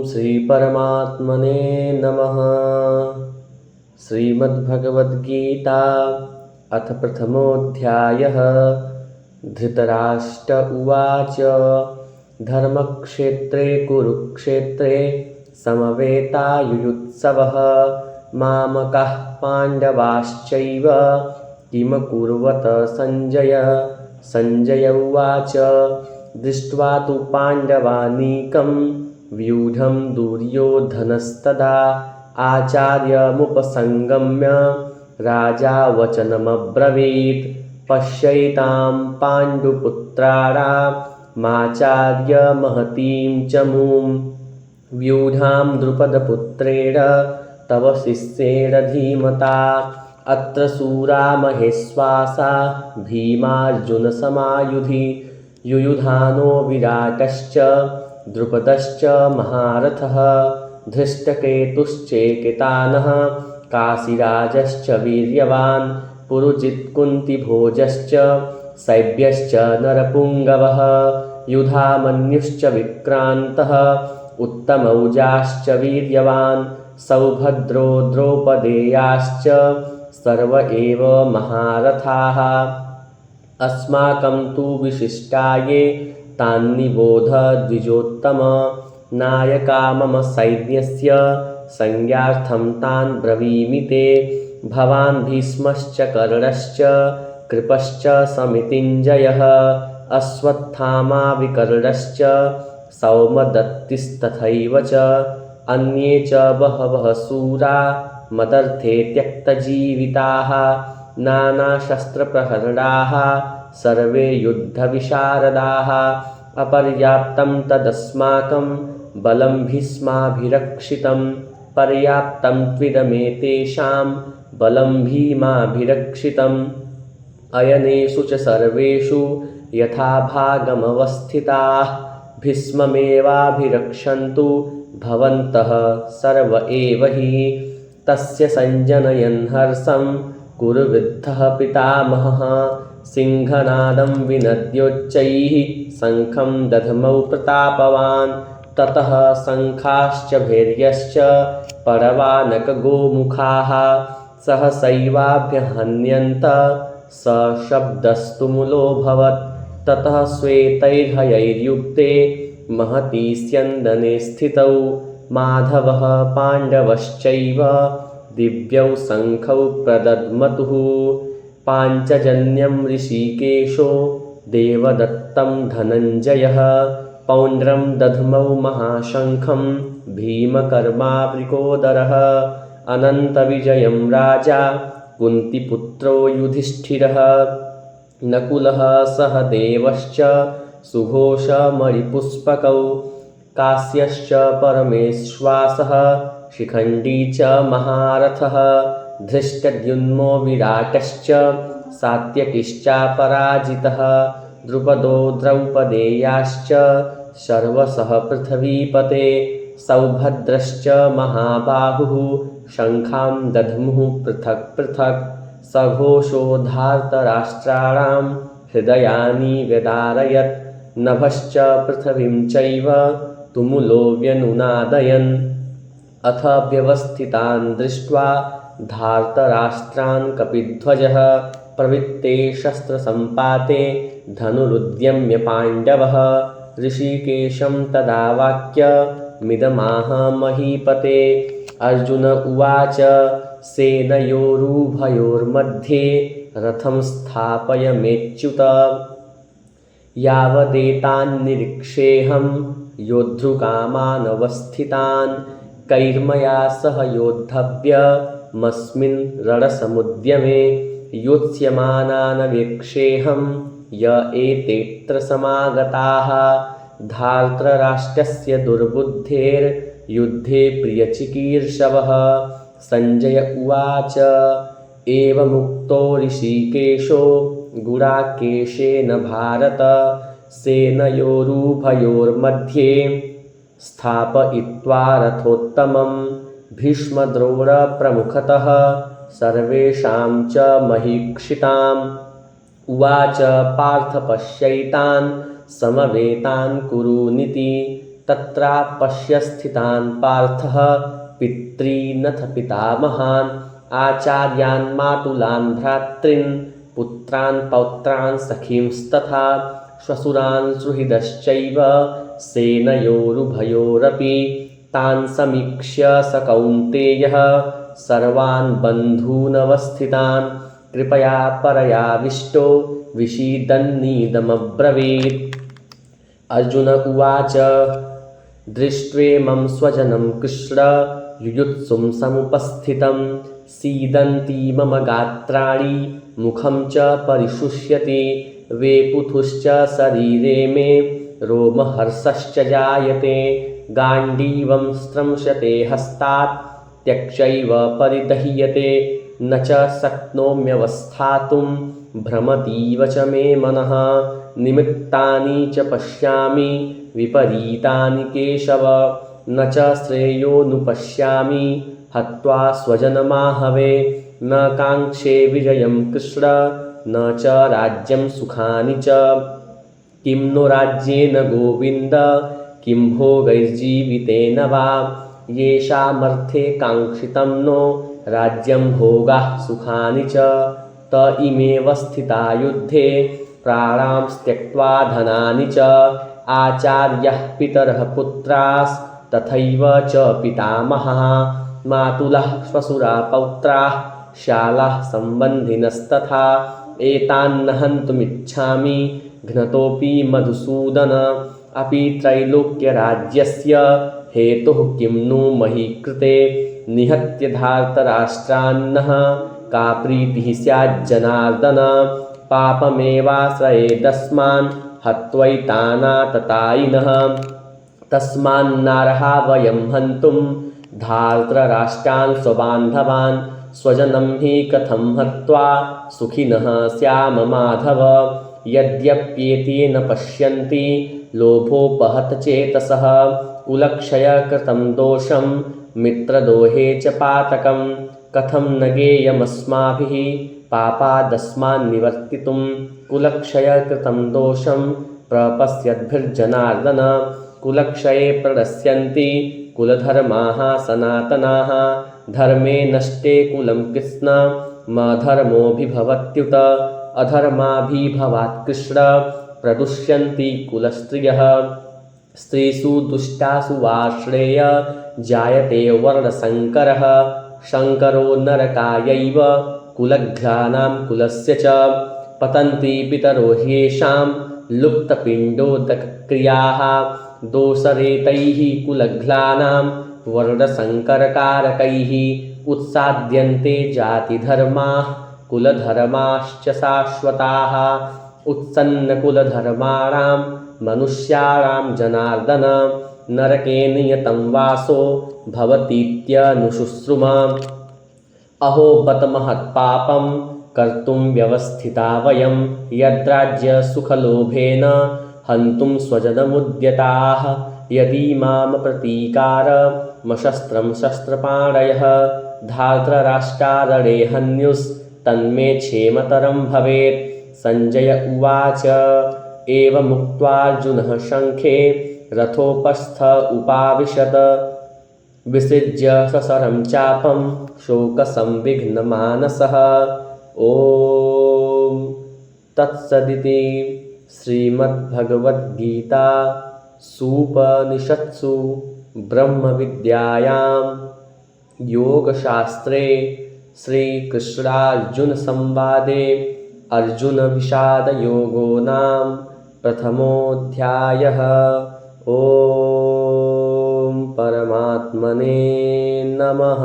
श्रीपरमात्मने नमः। श्रीमद्भगवद्गीता अथ प्रथमोऽध्यायः। धृतराष्ट्र उवाच धर्मक्षेत्रे कुरुक्षेत्रे समवेतायुयुत्सवः मामकाः पाण्डवाश्चैव किमकुर्वत सञ्जय। सञ्जय उवाच दृष्ट्वा तु पाण्डवानीकं व्यूढं दुर्योधनस्तदा आचार्यमुपसङ्गम्य राजा वचनमब्रवीत् पश्यैतां पाण्डुपुत्राणामाचार्यमहतीं च मूं व्यूढां द्रुपदपुत्रेण तव शिष्येण धीमता। अत्र शूरा महेश्वासा भीमार्जुनसमायुधि युयुधानो विराटश्च द्रुपदश्च महारथः धृष्टकेतुश्चेकितानः काशीराजश्च वीर्यवान् पुरुजित्कुन्तिभोजश्च शैब्यश्च नरपुङ्गवः युधामन्युश्च विक्रान्तः उत्तमौजाश्च वीर्यवान् सौभद्रो द्रौपदेयाश्च सर्व एव महारथाः। अस्माकं तु विशिष्टाये तान्निबोध द्विजोत्तम। नायका मम सैन्यस्य संज्ञार्थं तान् ब्रवीमि ते। भवान् भीष्मश्च कर्णश्च कृपश्च समितिञ्जयः अश्वत्थामा विकर्णश्च सौमदत्तिस्तथैव च अन्ये च बहवः शूरा मदर्थे त्यक्तजीविताः नानाशस्त्रप्रहरणाः सर्वे युद्धविशारदाः। अपर्याप्तं तदस्माकं बलं भीष्माभिरक्षितं पर्याप्तं त्विदमेतेषां बलं भीमाभिरक्षितम्। अयनेषु च सर्वेषु यथाभागमवस्थिताः भीष्ममेवाभिरक्षन्तु भवन्तः सर्व एव हि। तस्य सञ्जनयन् हर्षं कुरुवृद्धः पितामहः सिंहनादं विनद्योच्चैः शङ्खं दध्मौ प्रतापवान्। ततः शङ्खाश्च भैर्यश्च परवानकगोमुखाः सहसैवाभ्यहन्यन्त सशब्दस्तु मुलोऽभवत्। ततः श्वेतैर्हयैर्युक्ते महती स्यन्दने स्थितौ माधवः पाण्डवश्चैव दिव्यौ शङ्खौ प्रदद्मतुः। पाञ्चजन्यं ऋषिकेशो देवदत्तं धनञ्जयः पौण्ड्रं दध्मौ महाशङ्खं भीमकर्मावृकोदरः। अनन्तविजयं राजा कुन्तिपुत्रो युधिष्ठिरः नकुलः सहदेवश्च सुघोषमणिपुष्पकौ काश्यश्च परमेश्वासः शिखण्डी च महारथः धृष्टद्युम्नो विराटश्च सात्यकिश्चापराजितः द्रुपदो द्रौपदेयाश्च सर्वशः पृथ्वीपते सौभद्रश्च महाबाहुः शङ्खां दध्मुः पृथक् पृथक् सघोषो धार्तराष्ट्राणां हृदयानि व्यदारयत् नभश्च पृथिवीं चैव तुमुलो व्यनुनादयन्। अथ व्यवस्थितान् दृष्ट्वा धार्तराष्ट्रान् कपिध्वजः प्रवृत्ते शस्त्रसम्पाते धनुरुद्यम्य पाण्डवः ऋषिकेशं तदा वाक्यमिदमाह महीपते। अर्जुन उवाच सेनयोरुभयोर्मध्ये रथं स्थापयमेच्युत यावदेतान्निरीक्षेऽहं योद्धुकामानवस्थितान् कैर्मया सह योद्धव्यमस्मिन् रणसमुद्यमे योत्स्यमानानवेक्षेऽहं य एतेऽत्र समागताः। धार्तराष्ट्रस्य दुर्बुद्धेर्युद्धे प्रियचिकीर्षवः। सञ्जय उवाच एवमुक्तो ऋषिकेशो गुडाकेशेन भारत सेनयोरुभयोर्मध्ये स्थापयित्वा रथोत्तमं भीष्मद्रोणप्रमुखतः सर्वेषां च महीक्षिताम्। उवाच पार्थ पश्यैतान् समवेतान् कुरुनिति तत्रापश्य स्थितान् पार्थः पितॄनथ पितामहान् आचार्यान् मातुलान् भ्रातॄन् पुत्रान् पौत्रान् सखींस्तथा श्वशुरान् सुहृदश्चैव सेनयोरुभयोरपि तान् समीक्ष्य स कौन्तेयः सर्वान् बन्धूनवस्थितान् कृपया परयाविष्टो विषीदन्नीदमब्रवीत्। अर्जुन उवाच दृष्ट्वेमं स्वजनं कृष्ण युयुत्सुं समुपस्थितं सीदन्ति मम गात्राणि मुखं च परिशुष्यति वेपुथुश्च शरीरे मे रोमहर्षश्च जायते गाण्डीवं स्त्रंशते हस्तात् त्यक्ष्यैव परिदह्यते न च शक्नोम्यवस्थातुं भ्रमतीव च मे मनः निमित्तानि च पश्यामि विपरीतानि केशव न च श्रेयोनुपश्यामि हत्वा स्वजनमाहवे न काङ्क्षे विजयं कृष्ण न च राज्यं सुखानि च किं नो राज्येन गोविन्द किं भोगैर्जीवितेन वा येषामर्थे काङ्क्षितं नो राज्यं भोगाः सुखानि च त इमेव स्थिता युद्धे प्राणां त्यक्त्वा धनानि च आचार्यः पितरः पुत्रास्तथैव च पितामहः मातुलः श्वशुरा पौत्राः शालाः सम्बन्धिनस्तथा एतान्न हन्तुमिच्छामि घ्नतोऽपि मधुसूदन अपि त्रैलोक्यराज्यस्य हेतुः किं नु मही कृते निहत्य धार्तराष्ट्रान्नः का प्रीतिः स्याज्जनार्दन पापमेवाश्रयेदस्मान् हत्वैतानाततायिनः तस्मान्नार्हा वयं हन्तुं धार्तराष्ट्रान् स्वबान्धवान् स्वजनं हि कथं हत्वा सुखिनः स्याम माधव यद्यप्येते न पश्यन्ति लोभोपहत चेतसः कुलक्षयकृतं दोषं मित्रदोहे च पातकं कथं न गेयमस्माभिः पापादस्मान्निवर्तितुं कुलक्षयकृतं दोषं प्रपश्यद्भिर्जनार्दन कुलक्षये प्रणश्यन्ति कुलधर्माः सनातनाः धर्मे नष्टे कुलं कृष्ण मधर्मोऽभिभवत्युत अधर्माभिभवात् कृष्ण प्रदुष्यन्ति कुलस्त्रियः स्त्रीषु दुष्टासु वा श्रेय जायते वर्णसङ्करः शङ्करो नरकायैव कुलघ्नानां कुलस्य च पतन्ति पितरो ह्येषां लुप्तपिण्डोदकक्रियाः दोषरेतैः कुलघ्नानां वर्णसङ्करकारकैः उत्साद्यन्ते जातिधर्माः कुलधर्माश्च शाश्वताः उत्सन्नकुलधर्माणां मनुष्याणां जनार्दन नरके नियतं वासो भवतीत्यनुशुश्रुम अहो बत महत्पापं कर्तुं व्यवस्थिता वयं यद्राज्यसुखलोभेन हन्तुं स्वजनमुद्यताः यदि माम प्रतीकारमशस्त्रं शस्त्रपाणयः धार्तराष्ट्रारणे हन्युस्तन्मे क्षेमतरं भवेत्। संजय उवाच एवमुक्त्वार्जुनः शङ्खे रथोपस्थ उपाविशत विसृज्य सशरं चापं शोकसंविघ्नमानसः। ॐ तत्सदिति श्रीमद्भगवद्गीतासूपनिषत्सु ब्रह्मविद्यायां योगशास्त्रे श्रीकृष्णार्जुनसंवादे अर्जुनविषादयोगो नाम प्रथमोऽध्यायः। ॐ परमात्मने नमः।